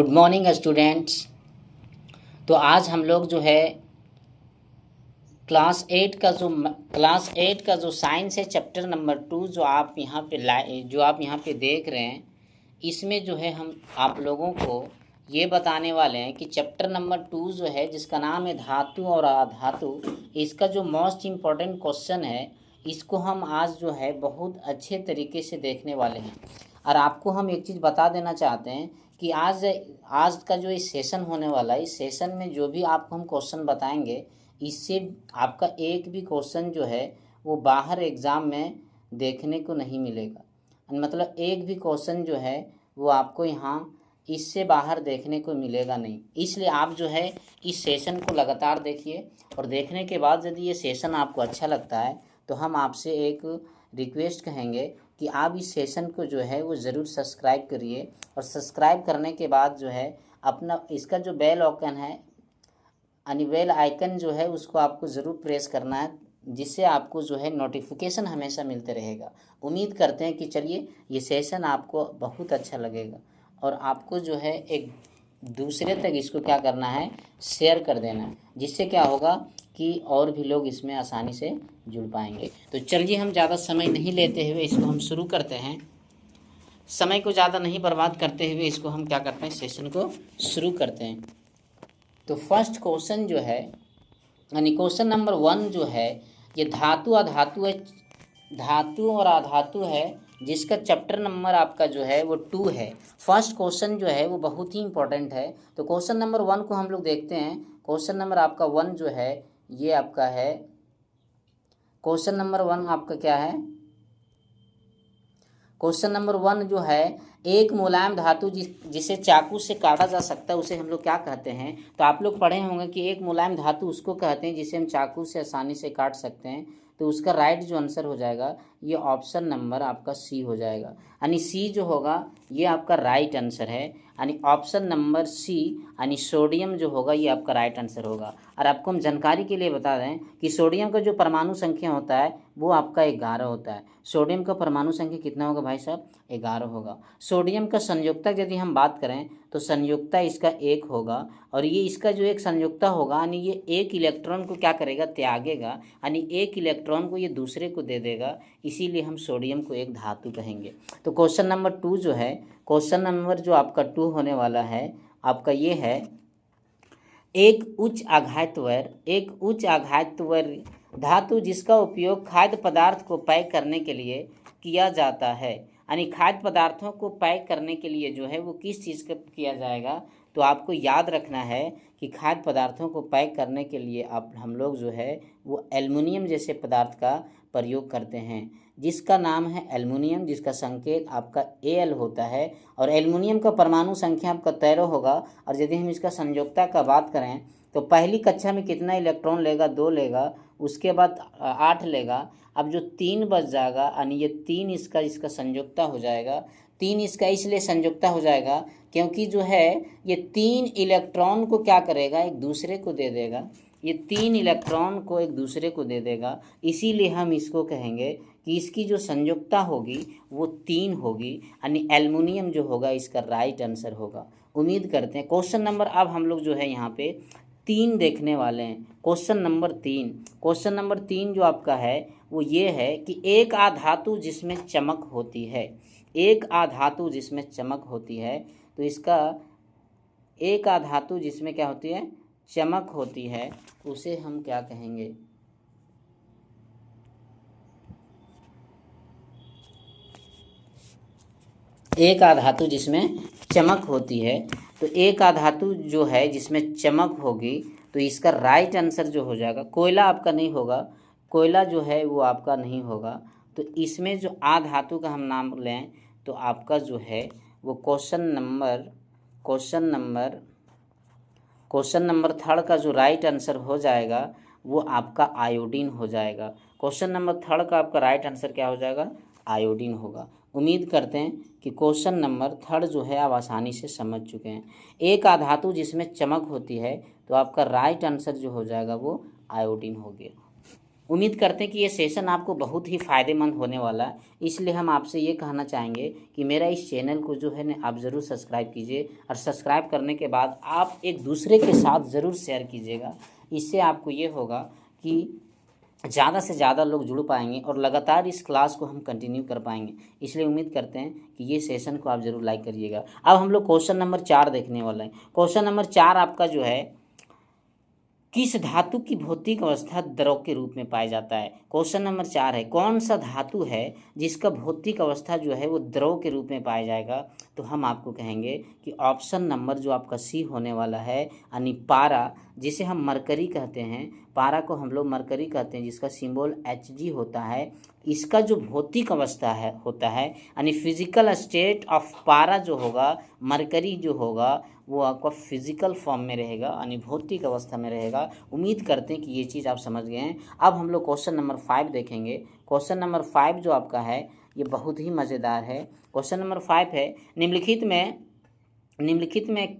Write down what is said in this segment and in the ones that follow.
Good morning students. तो आज हम लोग जो है क्लास एट का जो साइंस है चैप्टर नंबर 2 जो आप यहाँ पे देख रहे हैं, इसमें जो है हम आप लोगों को ये बताने वाले हैं कि चैप्टर नंबर 2 जो है जिसका नाम है धातु और अधातु, इसका जो मोस्ट इम्पॉर्टेंट क्वेश्चन है इसको हम आज जो है बहुत अच्छे तरीके से देखने वाले हैं। और आपको हम एक चीज़ बता देना चाहते हैं कि आज का जो इस सेशन होने वाला है, इस सेशन में जो भी आपको हम क्वेश्चन बताएंगे इससे आपका एक भी क्वेश्चन जो है वो बाहर एग्ज़ाम में देखने को नहीं मिलेगा। मतलब एक भी क्वेश्चन जो है वो आपको यहाँ इससे बाहर देखने को मिलेगा नहीं। इसलिए आप जो है इस सेशन को लगातार देखिए और देखने के बाद यदि ये सेशन आपको अच्छा लगता है तो हम आपसे एक रिक्वेस्ट कहेंगे कि आप इस सेशन को जो है वो ज़रूर सब्सक्राइब करिए। और सब्सक्राइब करने के बाद जो है अपना इसका जो बेल आइकन है बेल आइकन जो है उसको आपको ज़रूर प्रेस करना है, जिससे आपको जो है नोटिफिकेशन हमेशा मिलते रहेगा। उम्मीद करते हैं कि चलिए ये सेशन आपको बहुत अच्छा लगेगा और आपको जो है एक दूसरे तक इसको क्या करना है, शेयर कर देना है, जिससे क्या होगा कि और भी लोग इसमें आसानी से जुड़ पाएंगे। तो चलिए हम ज़्यादा समय नहीं लेते हुए इसको हम शुरू करते हैं। समय को ज़्यादा नहीं बर्बाद करते हुए इसको हम क्या करते हैं, सेशन को शुरू करते हैं। तो फर्स्ट क्वेश्चन जो है यानी क्वेश्चन नंबर 1 जो है ये धातु अधातु है, धातु और अधातु है, जिसका चैप्टर नंबर आपका जो है वो 2 है। फर्स्ट क्वेश्चन जो है वो बहुत ही इंपॉर्टेंट है। तो क्वेश्चन नंबर 1 को हम लोग देखते हैं। क्वेश्चन नंबर आपका 1 जो है ये आपका है, क्वेश्चन नंबर 1 आपका क्या है, क्वेश्चन नंबर 1 जो है एक मुलायम धातु जिसे चाकू से काटा जा सकता है उसे हम लोग क्या कहते हैं। तो आप लोग पढ़े होंगे कि एक मुलायम धातु उसको कहते हैं जिसे हम चाकू से आसानी से काट सकते हैं। तो उसका राइट जो आंसर हो जाएगा ये ऑप्शन नंबर आपका सी हो जाएगा। यानी सी जो होगा ये आपका राइट आंसर है। यानी ऑप्शन नंबर सी यानी सोडियम जो होगा ये आपका राइट आंसर होगा। और आपको हम जानकारी के लिए बता दें कि सोडियम का जो परमाणु संख्या होता है वो आपका 11 होता है। सोडियम का परमाणु संख्या कितना होगा भाई साहब, 11 होगा। सोडियम का संयुक्तक यदि हम बात करें तो संयुक्ता इसका 1 होगा। और ये इसका जो एक संयुक्ता होगा यानी ये एक इलेक्ट्रॉन को क्या करेगा, त्यागेगा, यानी एक इलेक्ट्रॉन को ये दूसरे को दे देगा, इसीलिए हम सोडियम को एक धातु कहेंगे। तो क्वेश्चन नंबर 2 जो है, क्वेश्चन नंबर जो आपका 2 होने वाला है आपका ये है एक उच्च आघातवर धातु जिसका उपयोग खाद्य पदार्थ को पैक करने के लिए किया जाता है। यानी खाद्य पदार्थों को पैक करने के लिए जो है वो किस चीज़ का किया जाएगा। तो आपको याद रखना है कि खाद्य पदार्थों को पैक करने के लिए हम लोग जो है वो एल्युमिनियम जैसे पदार्थ का प्रयोग करते हैं, जिसका नाम है एल्युमिनियम, जिसका संकेत आपका Al होता है। और एल्युमिनियम का परमाणु संख्या आपका 13 होगा। और यदि हम इसका संयोजकता का बात करें तो पहली कक्षा में कितना इलेक्ट्रॉन लेगा, 2 लेगा, उसके बाद 8 लेगा। अब जो 3 बच जाएगा यानी ये 3 इसका संयोजकता हो जाएगा। 3 इसका इसलिए संयोजकता हो जाएगा क्योंकि जो है ये 3 इलेक्ट्रॉन को क्या करेगा, एक दूसरे को दे देगा। ये 3 इलेक्ट्रॉन को एक दूसरे को दे देगा, इसीलिए हम इसको कहेंगे कि इसकी जो संयोजकता होगी वो 3 होगी। यानी एल्युमिनियम जो होगा इसका राइट आंसर होगा। उम्मीद करते हैं क्वेश्चन नंबर अब हम लोग जो है यहाँ पे 3 देखने वाले हैं। क्वेश्चन नंबर 3 जो आपका है वो ये है कि एक आधातु जिसमें चमक होती है, एक आधातु जिसमें चमक होती है, तो इसका एक आधातु जिसमें क्या होती है, चमक होती है, उसे हम क्या कहेंगे। एक आधातु जिसमें चमक होती है, तो एक आधातु जो है जिसमें चमक होगी तो इसका राइट आंसर जो हो जाएगा, कोयला आपका नहीं होगा, कोयला जो है वो आपका नहीं होगा। तो इसमें जो आधातु का हम नाम लें तो आपका जो है वो क्वेश्चन नंबर 3 का जो राइट आंसर हो जाएगा वो आपका आयोडीन हो जाएगा। क्वेश्चन नंबर 3 का आपका राइट आंसर क्या हो जाएगा, आयोडीन होगा। उम्मीद करते हैं कि क्वेश्चन नंबर 3 जो है आप आसानी से समझ चुके हैं। एक आधातु जिसमें चमक होती है तो आपका राइट आंसर जो हो जाएगा वो आयोडीन हो गया। उम्मीद करते हैं कि ये सेशन आपको बहुत ही फ़ायदेमंद होने वाला है, इसलिए हम आपसे ये कहना चाहेंगे कि मेरा इस चैनल को जो है ना आप ज़रूर सब्सक्राइब कीजिए, और सब्सक्राइब करने के बाद आप एक दूसरे के साथ ज़रूर शेयर कीजिएगा। इससे आपको ये होगा कि ज़्यादा से ज़्यादा लोग जुड़ पाएंगे और लगातार इस क्लास को हम कंटिन्यू कर पाएंगे। इसलिए उम्मीद करते हैं कि ये सेशन को आप ज़रूर लाइक करिएगा। अब हम लोग क्वेश्चन नंबर 4 देखने वाले हैं। क्वेश्चन नंबर 4 आपका जो है, किस धातु की भौतिक अवस्था द्रव के रूप में पाया जाता है। क्वेश्चन नंबर 4 है, कौन सा धातु है जिसका भौतिक अवस्था जो है वो द्रव के रूप में पाया जाएगा। तो हम आपको कहेंगे कि ऑप्शन नंबर जो आपका सी होने वाला है, यानी पारा, जिसे हम मरकरी कहते हैं। पारा को हम लोग मरकरी कहते हैं, जिसका सिंबल Hg होता है। इसका जो भौतिक अवस्था है होता है, यानी फिजिकल स्टेट ऑफ पारा जो होगा, मरकरी जो होगा, वो आपका फिजिकल फॉर्म में रहेगा, यानी भौतिक अवस्था में रहेगा। उम्मीद करते हैं कि ये चीज़ आप समझ गए हैं। अब हम लोग क्वेश्चन नंबर 5 देखेंगे। क्वेश्चन नंबर 5 जो आपका है ये बहुत ही मज़ेदार है। क्वेश्चन नंबर 5 है, निम्नलिखित में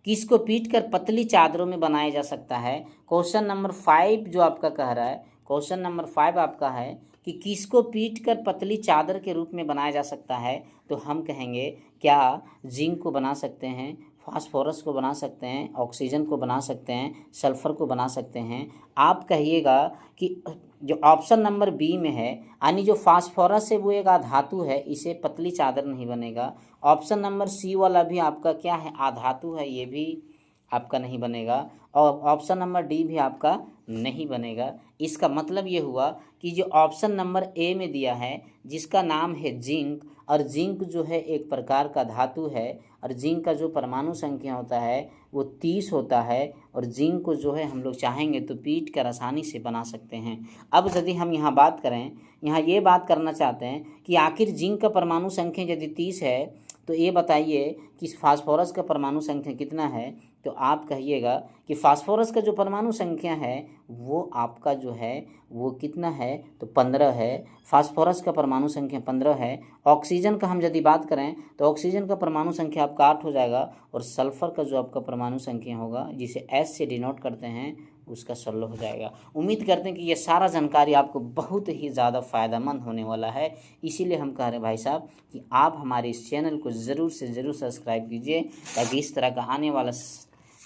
किसको पीट कर पतली चादरों में बनाया जा सकता है। क्वेश्चन नंबर 5 जो आपका कह रहा है, क्वेश्चन नंबर 5 आपका है कि किसको पीट कर पतली चादर के रूप में बनाया जा सकता है। तो हम कहेंगे क्या जिंक को बना सकते हैं, फास्फोरस को बना सकते हैं, ऑक्सीजन को बना सकते हैं, सल्फ़र को बना सकते हैं। आप कहिएगा कि जो ऑप्शन नंबर बी में है, यानी जो फास्फोरस है वो एक अधातु है, इसे पतली चादर नहीं बनेगा। ऑप्शन नंबर सी वाला भी आपका क्या है, अधातु है, ये भी आपका नहीं बनेगा। और ऑप्शन नंबर डी भी आपका नहीं बनेगा। इसका मतलब ये हुआ कि जो ऑप्शन नंबर ए में दिया है, जिसका नाम है जिंक, और जिंक जो है एक प्रकार का धातु है, और जिंक का जो परमाणु संख्या होता है वो 30 होता है, और जिंक को जो है हम लोग चाहेंगे तो पीट कर आसानी से बना सकते हैं। अब यदि हम यहाँ बात करें, यहाँ ये बात करना चाहते हैं कि आखिर जिंक का परमाणु संख्या यदि 30 है तो ये बताइए कि फास्फोरस का परमाणु संख्या कितना है। तो आप कहिएगा कि फास्फोरस का जो परमाणु संख्या है वो आपका जो है वो कितना है, तो 15 है। फास्फोरस का परमाणु संख्या 15 है। ऑक्सीजन का हम यदि बात करें तो ऑक्सीजन का परमाणु संख्या आपका 8 हो जाएगा, और सल्फ़र का जो आपका परमाणु संख्या होगा, जिसे S से डिनोट करते हैं, उसका 16 हो जाएगा। उम्मीद करते हैं कि ये सारा जानकारी आपको बहुत ही ज़्यादा फ़ायदेमंद होने वाला है। इसीलिए हम कह रहे हैं भाई साहब कि आप हमारे इस चैनल को ज़रूर से ज़रूर सब्सक्राइब कीजिए, ताकि इस तरह का आने वाला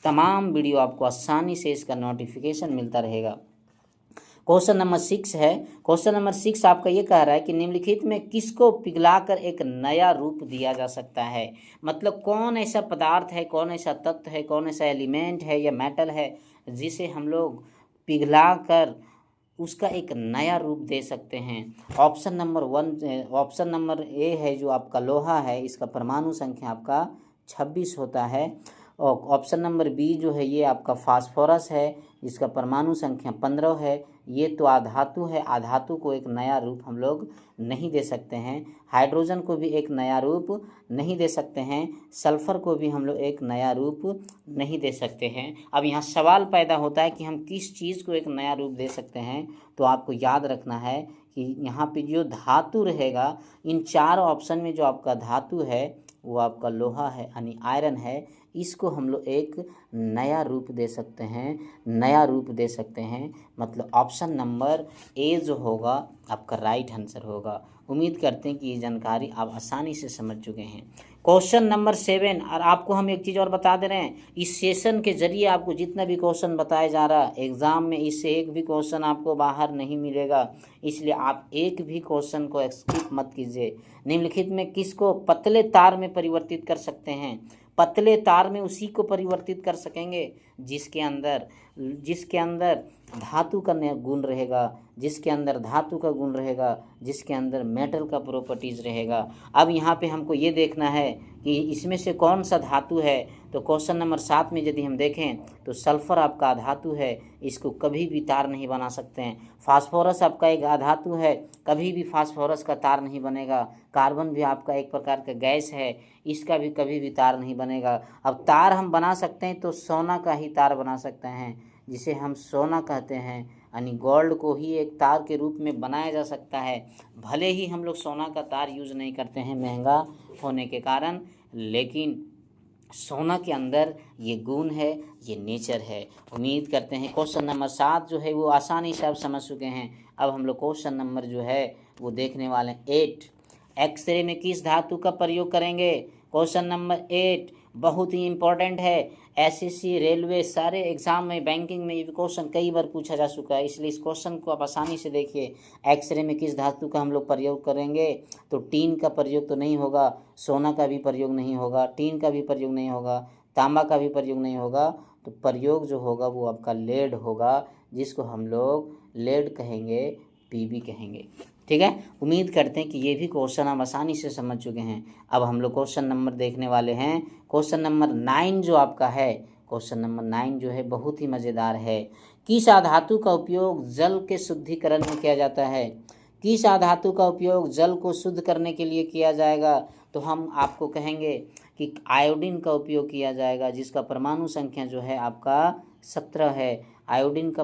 तमाम वीडियो आपको आसानी से इसका नोटिफिकेशन मिलता रहेगा। क्वेश्चन नंबर 6 है। क्वेश्चन नंबर 6 आपका ये कह रहा है कि निम्नलिखित में किसको पिघलाकर एक नया रूप दिया जा सकता है। मतलब कौन ऐसा पदार्थ है, कौन ऐसा तत्व है, कौन ऐसा एलिमेंट है या मेटल है जिसे हम लोग पिघलाकर उसका एक नया रूप दे सकते हैं। ऑप्शन नंबर ए है जो आपका लोहा है, इसका परमाणु संख्या आपका 26 होता है। और ऑप्शन नंबर बी जो है ये आपका फास्फोरस है, जिसका परमाणु संख्या 15 है। ये तो आधातु है, आधातु को एक नया रूप हम लोग नहीं दे सकते हैं। हाइड्रोजन को भी एक नया रूप नहीं दे सकते हैं। सल्फ़र को भी हम लोग एक नया रूप नहीं दे सकते हैं। अब यहाँ सवाल पैदा होता है कि हम किस चीज़ को एक नया रूप दे सकते हैं। तो आपको याद रखना है कि यहाँ पे जो धातु रहेगा, इन 4 ऑप्शन में जो आपका धातु है वो आपका लोहा है, यानी आयरन है। इसको हम लोग एक नया रूप दे सकते हैं, नया रूप दे सकते हैं। मतलब ऑप्शन नंबर ए जो होगा आपका राइट आंसर होगा। उम्मीद करते हैं कि ये जानकारी आप आसानी से समझ चुके हैं। क्वेश्चन नंबर 7, और आपको हम एक चीज़ और बता दे रहे हैं, इस सेशन के जरिए आपको जितना भी क्वेश्चन बताया जा रहा है एग्ज़ाम में, इससे एक भी क्वेश्चन आपको बाहर नहीं मिलेगा। इसलिए आप एक भी क्वेश्चन को स्किप मत कीजिए। निम्नलिखित में किसको पतले तार में परिवर्तित कर सकते हैं। पतले तार में उसी को परिवर्तित कर सकेंगे जिसके अंदर धातु का गुण रहेगा, जिसके अंदर धातु का गुण रहेगा, जिसके अंदर मेटल का प्रॉपर्टीज़ रहेगा। अब यहाँ पे हमको ये देखना है कि इसमें से कौन सा धातु है। तो क्वेश्चन नंबर 7 में यदि हम देखें तो सल्फ़र आपका अधातु है, इसको कभी भी तार नहीं बना सकते हैं। फास्फोरस आपका एक अधातु है, कभी भी फास्फोरस का तार नहीं बनेगा। कार्बन भी आपका एक प्रकार का गैस है, इसका भी कभी भी तार नहीं बनेगा। अब तार हम बना सकते हैं तो सोना का ही तार बना सकते हैं, जिसे हम सोना कहते हैं, यानी गोल्ड को ही एक तार के रूप में बनाया जा सकता है। भले ही हम लोग सोना का तार यूज़ नहीं करते हैं महंगा होने के कारण, लेकिन सोना के अंदर ये गुण है, ये नेचर है। उम्मीद करते हैं क्वेश्चन नंबर 7 जो है वो आसानी से आप समझ चुके हैं। अब हम लोग क्वेश्चन नंबर जो है वो देखने वाले हैं 8। एक्सरे में किस धातु का प्रयोग करेंगे? क्वेश्चन नंबर 8 बहुत ही इम्पोर्टेंट है। एसएससी, रेलवे, सारे एग्जाम में, बैंकिंग में ये क्वेश्चन कई बार पूछा जा चुका है, इसलिए इस क्वेश्चन को आप आसानी से देखिए। एक्सरे में किस धातु का हम लोग प्रयोग करेंगे? तो टीन का प्रयोग तो नहीं होगा, सोना का भी प्रयोग नहीं होगा, टीन का भी प्रयोग नहीं होगा, तांबा का भी प्रयोग नहीं होगा। तो प्रयोग जो होगा वो आपका लेड होगा, जिसको हम लोग लेड कहेंगे, पीबी कहेंगे। ठीक है, उम्मीद करते हैं कि ये भी क्वेश्चन आप आसानी से समझ चुके हैं। अब हम लोग क्वेश्चन नंबर देखने वाले हैं। क्वेश्चन नंबर 9 जो आपका है, क्वेश्चन नंबर 9 जो है बहुत ही मज़ेदार है। किस धातु का उपयोग जल के शुद्धिकरण में किया जाता है? किस धातु का उपयोग जल को शुद्ध करने के लिए किया जाएगा? तो हम आपको कहेंगे कि आयोडीन का उपयोग किया जाएगा, जिसका परमाणु संख्या जो है आपका 17 है। आयोडीन का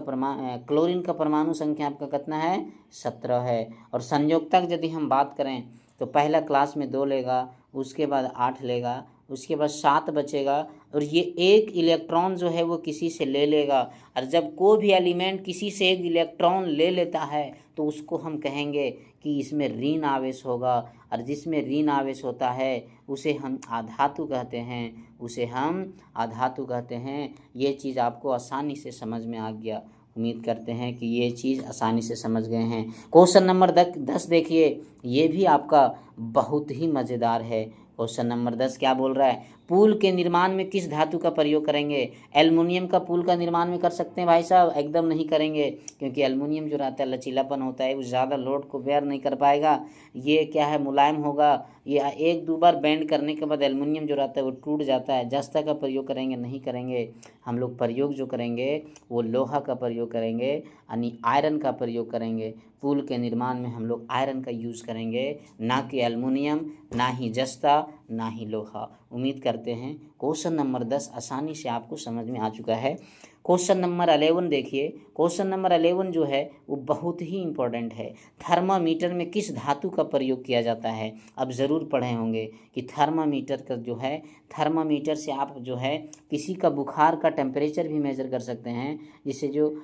क्लोरीन का परमाणु संख्या आपका कितना है? 17 है। और संयोजकता यदि हम बात करें तो पहला क्लास में 2 लेगा, उसके बाद 8 लेगा, उसके बाद 7 बचेगा, और ये एक इलेक्ट्रॉन जो है वो किसी से ले लेगा। और जब कोई भी एलिमेंट किसी से एक इलेक्ट्रॉन ले लेता है तो उसको हम कहेंगे कि इसमें ऋण आवेश होगा, और जिसमें ऋण आवेश होता है उसे हम आधातु कहते हैं, उसे हम आधातु कहते हैं। ये चीज़ आपको आसानी से समझ में आ गया। उम्मीद करते हैं कि ये चीज़ आसानी से समझ गए हैं। क्वेश्चन नंबर 10 देखिए, ये भी आपका बहुत ही मज़ेदार है। क्वेश्चन नंबर 10 क्या बोल रहा है? पुल के निर्माण में किस धातु का प्रयोग करेंगे? एल्युमिनियम का पुल का निर्माण में कर सकते हैं भाई साहब? एकदम नहीं करेंगे, क्योंकि एल्युमिनियम जो रहता है लचीलापन होता है, वो ज़्यादा लोड को बेयर नहीं कर पाएगा। ये क्या है, मुलायम होगा। ये 1-2 बार बेंड करने के बाद एल्युमिनियम जो रहता है वो टूट जाता है। जस्ता का प्रयोग करेंगे? नहीं करेंगे। हम लोग प्रयोग जो करेंगे वो लोहा का प्रयोग करेंगे, यानी आयरन का प्रयोग करेंगे। पुल के निर्माण में हम लोग आयरन का यूज़ करेंगे, ना कि एल्युमिनियम, ना ही जस्ता, ना ही लोहा। उम्मीद करते हैं क्वेश्चन नंबर 10 आसानी से आपको समझ में आ चुका है। क्वेश्चन नंबर 11 देखिए। क्वेश्चन नंबर 11 जो है वो बहुत ही इम्पोर्टेंट है। थर्मामीटर में किस धातु का प्रयोग किया जाता है? अब ज़रूर पढ़े होंगे कि थर्मामीटर का जो है, थर्मामीटर से आप जो है किसी का बुखार का टेम्परेचर भी मेजर कर सकते हैं। जिससे जो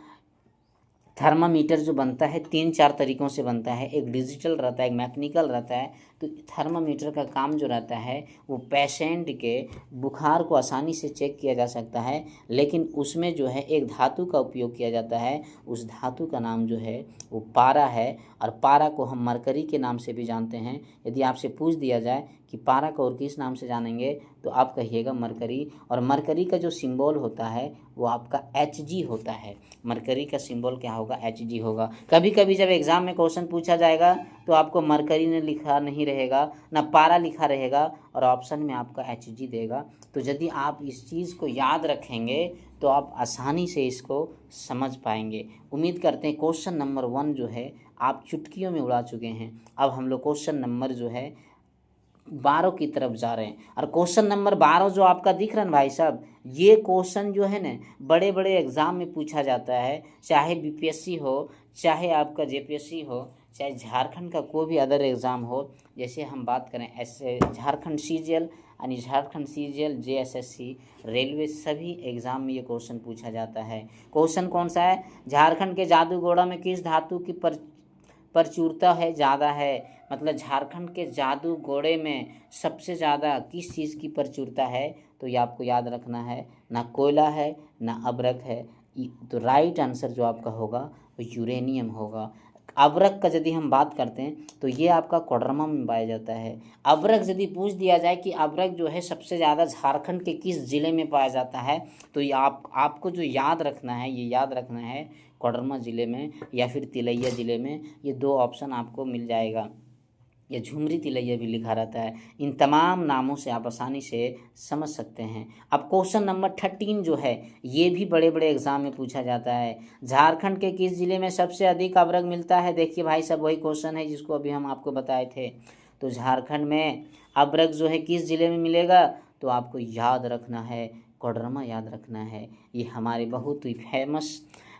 थर्मामीटर जो बनता है 3-4 तरीक़ों से बनता है। एक डिजिटल रहता है, एक मैकेनिकल रहता है। तो थर्मामीटर का काम जो रहता है वो पेशेंट के बुखार को आसानी से चेक किया जा सकता है, लेकिन उसमें जो है एक धातु का उपयोग किया जाता है। उस धातु का नाम जो है वो पारा है, और पारा को हम मरकरी के नाम से भी जानते हैं। यदि आपसे पूछ दिया जाए कि पारा को और किस नाम से जानेंगे, तो आप कहिएगा मरकरी। और मरकरी का जो सिंबल होता है वो आपका Hg होता है। मरकरी का सिंबल क्या होगा? Hg होगा। कभी कभी जब एग्ज़ाम में क्वेश्चन पूछा जाएगा तो आपको मरकरी ने लिखा नहीं रहेगा, ना पारा लिखा रहेगा, और ऑप्शन में आपका Hg देगा। तो यदि आप इस चीज़ को याद रखेंगे तो आप आसानी से इसको समझ पाएंगे। उम्मीद करते हैं क्वेश्चन नंबर 1 जो है आप चुटकियों में उड़ा चुके हैं। अब हम लोग क्वेश्चन नंबर जो है 12 की तरफ जा रहे हैं। और क्वेश्चन नंबर 12 जो आपका दिख रहा है भाई साहब, ये क्वेश्चन जो है ना बड़े बड़े एग्ज़ाम में पूछा जाता है, चाहे बीपीएससी हो, चाहे आपका जेपीएससी हो, चाहे झारखंड का कोई भी अदर एग्ज़ाम हो। जैसे हम बात करें ऐसे झारखंड सीजीएल, यानी झारखंड सीजीएल, जेएसएससी, रेलवे, सभी एग्ज़ाम में ये क्वेश्चन पूछा जाता है। क्वेश्चन कौन सा है? झारखंड के जादूगोड़ा में किस धातु की प्रचुरता है ज़्यादा है? मतलब झारखंड के जादूगोड़े में सबसे ज़्यादा किस चीज़ की प्रचुरता है? तो ये आपको याद रखना है, ना कोयला है, ना अब्रक है। तो राइट आंसर जो आपका होगा वो यूरेनियम होगा। अब्रक का यदि हम बात करते हैं तो ये आपका कोडरमा में पाया जाता है। अब्रक यदि पूछ दिया जाए कि अब्रक जो है सबसे ज़्यादा झारखंड के किस ज़िले में पाया जाता है, तो ये आपको जो याद रखना है, ये याद रखना है कोडरमा ज़िले में या फिर तिलैया ज़िले में। ये 2 ऑप्शन आपको मिल जाएगा। या झुमरी तिलैया भी लिखा रहता है। इन तमाम नामों से आप आसानी से समझ सकते हैं। अब क्वेश्चन नंबर 13 जो है ये भी बड़े बड़े एग्जाम में पूछा जाता है। झारखंड के किस ज़िले में सबसे अधिक अब्रक मिलता है? देखिए भाई साहब, वही क्वेश्चन है जिसको अभी हम आपको बताए थे। तो झारखंड में अब्रक जो है किस ज़िले में मिलेगा? तो आपको याद रखना है, कोडरमा याद रखना है। ये हमारे बहुत ही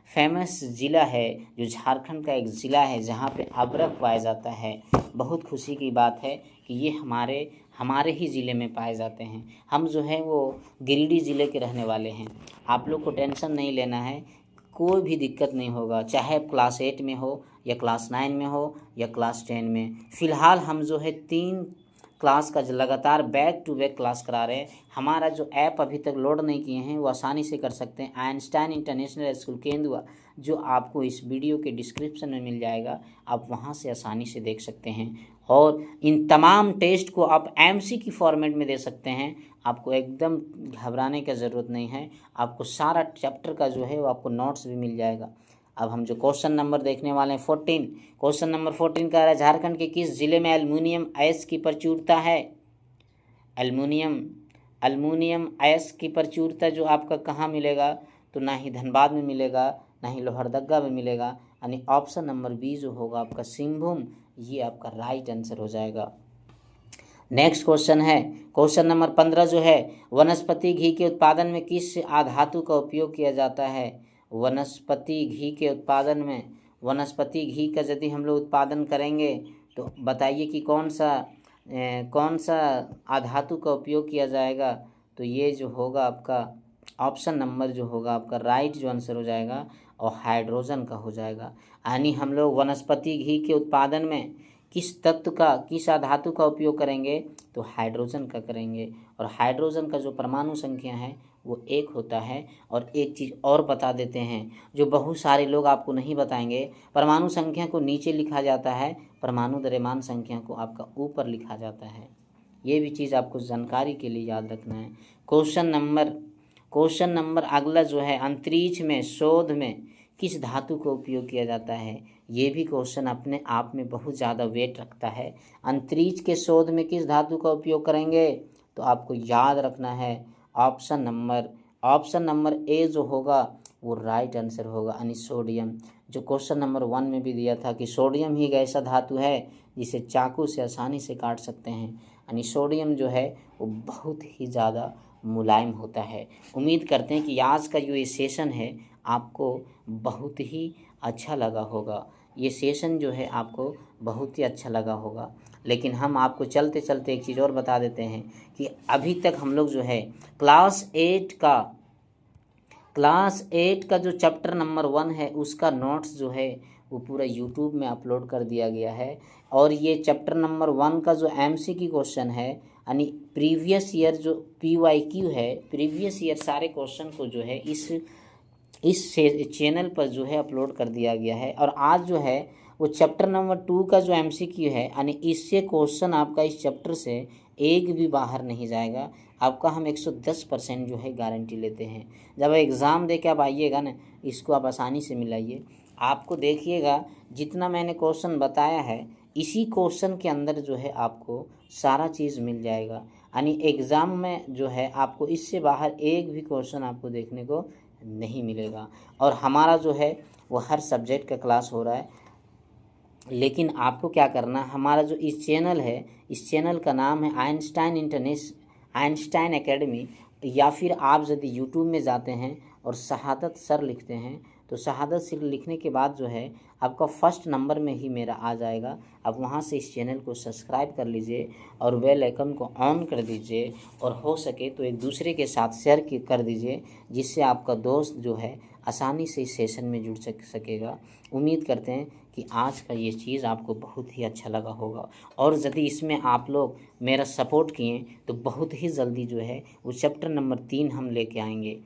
फेमस ज़िला है, जो झारखंड का एक ज़िला है जहाँ पे अब्रक पाया जाता है। बहुत खुशी की बात है कि ये हमारे ही ज़िले में पाए जाते हैं। हम जो है वो गिरिडीह ज़िले के रहने वाले हैं। आप लोग को टेंशन नहीं लेना है, कोई भी दिक्कत नहीं होगा, चाहे क्लास 8 में हो या क्लास 9 में हो या क्लास 10 में। फ़िलहाल हम जो है 3 क्लास का लगातार बैक टू बैक क्लास करा रहे हैं। हमारा जो ऐप अभी तक लोड नहीं किए हैं वो आसानी से कर सकते हैं। आइंस्टाइन इंटरनेशनल स्कूल केंदुआ, जो आपको इस वीडियो के डिस्क्रिप्शन में मिल जाएगा, आप वहां से आसानी से देख सकते हैं। और इन तमाम टेस्ट को आप एमसी की फॉर्मेट में दे सकते हैं। आपको एकदम घबराने की ज़रूरत नहीं है। आपको सारा चैप्टर का जो है वो आपको नोट्स भी मिल जाएगा। अब हम जो क्वेश्चन नंबर देखने वाले हैं 14, क्वेश्चन नंबर 14 कह रहा है झारखंड के किस जिले में एल्युमिनियम अयस्क की प्रचुरता है। एल्युमिनियम अयस्क की प्रचुरता जो आपका कहाँ मिलेगा, तो ना ही धनबाद में मिलेगा, ना ही लोहरदगा में मिलेगा, यानी ऑप्शन नंबर बी जो होगा आपका सिंहभूम, ये आपका राइट आंसर हो जाएगा। नेक्स्ट क्वेश्चन है क्वेश्चन नंबर 15 जो है, वनस्पति घी के उत्पादन में किस आधातु का उपयोग किया जाता है। वनस्पति घी के उत्पादन में, वनस्पति घी का यदि हम लोग उत्पादन करेंगे तो बताइए कि कौन सा आधातु का उपयोग किया जाएगा। तो ये जो होगा आपका ऑप्शन नंबर जो होगा आपका राइट जो आंसर हो जाएगा और हाइड्रोजन का हो जाएगा। यानी हम लोग वनस्पति घी के उत्पादन में किस तत्व का, किस धातु का उपयोग करेंगे, तो हाइड्रोजन का करेंगे। और हाइड्रोजन का जो परमाणु संख्या है वो 1 होता है। और एक चीज़ और बता देते हैं जो बहुत सारे लोग आपको नहीं बताएंगे, परमाणु संख्या को नीचे लिखा जाता है, परमाणु द्रव्यमान संख्या को आपका ऊपर लिखा जाता है। ये भी चीज़ आपको जानकारी के लिए याद रखना है। क्वेश्चन नंबर अगला जो है, अंतरिक्ष में शोध में किस धातु का उपयोग किया जाता है। ये भी क्वेश्चन अपने आप में बहुत ज़्यादा वेट रखता है। अंतरिक्ष के शोध में किस धातु का उपयोग करेंगे, तो आपको याद रखना है ऑप्शन नंबर ए जो होगा वो राइट आंसर होगा, यानी सोडियम। जो क्वेश्चन नंबर 1 में भी दिया था कि सोडियम ही एक ऐसा धातु है जिसे चाकू से आसानी से काट सकते हैं, यानी सोडियम जो है वो बहुत ही ज़्यादा मुलायम होता है। उम्मीद करते हैं कि आज का जो ये सेशन है आपको बहुत ही अच्छा लगा होगा। ये सेशन जो है आपको बहुत ही अच्छा लगा होगा। लेकिन हम आपको चलते चलते एक चीज़ और बता देते हैं कि अभी तक हम लोग जो है क्लास 8 का जो चैप्टर नंबर 1 है उसका नोट्स जो है वो पूरा यूट्यूब में अपलोड कर दिया गया है। और ये चैप्टर नंबर 1 का जो एमसीक्यू क्वेश्चन है, यानी प्रीवियस ईयर जो PYQ है, प्रीवियस ईयर सारे क्वेश्चन को जो है इस चैनल पर जो है अपलोड कर दिया गया है। और आज जो है वो चैप्टर नंबर 2 का जो MCQ है, यानी इससे क्वेश्चन आपका इस चैप्टर से एक भी बाहर नहीं जाएगा। आपका हम 110% जो है गारंटी लेते हैं। जब एग्ज़ाम दे के आप आइएगा ना, इसको आप आसानी से मिलाइए। आपको देखिएगा जितना मैंने क्वेश्चन बताया है इसी क्वेश्चन के अंदर जो है आपको सारा चीज़ मिल जाएगा। यानी एग्ज़ाम में जो है आपको इससे बाहर एक भी क्वेश्चन आपको देखने को नहीं मिलेगा। और हमारा जो है वो हर सब्जेक्ट का क्लास हो रहा है। लेकिन आपको क्या करना, हमारा जो इस चैनल है, इस चैनल का नाम है आइंस्टाइन एकेडमी। या फिर आप यदि यूट्यूब में जाते हैं और शहादत सर लिखते हैं तो शहादत सर लिखने के बाद जो है आपका फर्स्ट नंबर में ही मेरा आ जाएगा। आप वहां से इस चैनल को सब्सक्राइब कर लीजिए और बेल आइकन को ऑन कर दीजिए, और हो सके तो एक दूसरे के साथ शेयर कर दीजिए, जिससे आपका दोस्त जो है आसानी से इस सेशन में जुड़ सकेगा। उम्मीद करते हैं कि आज का ये चीज़ आपको बहुत ही अच्छा लगा होगा। और यदि इसमें आप लोग मेरा सपोर्ट किए तो बहुत ही जल्दी जो है वो चैप्टर नंबर 3 हम लेके आएंगे।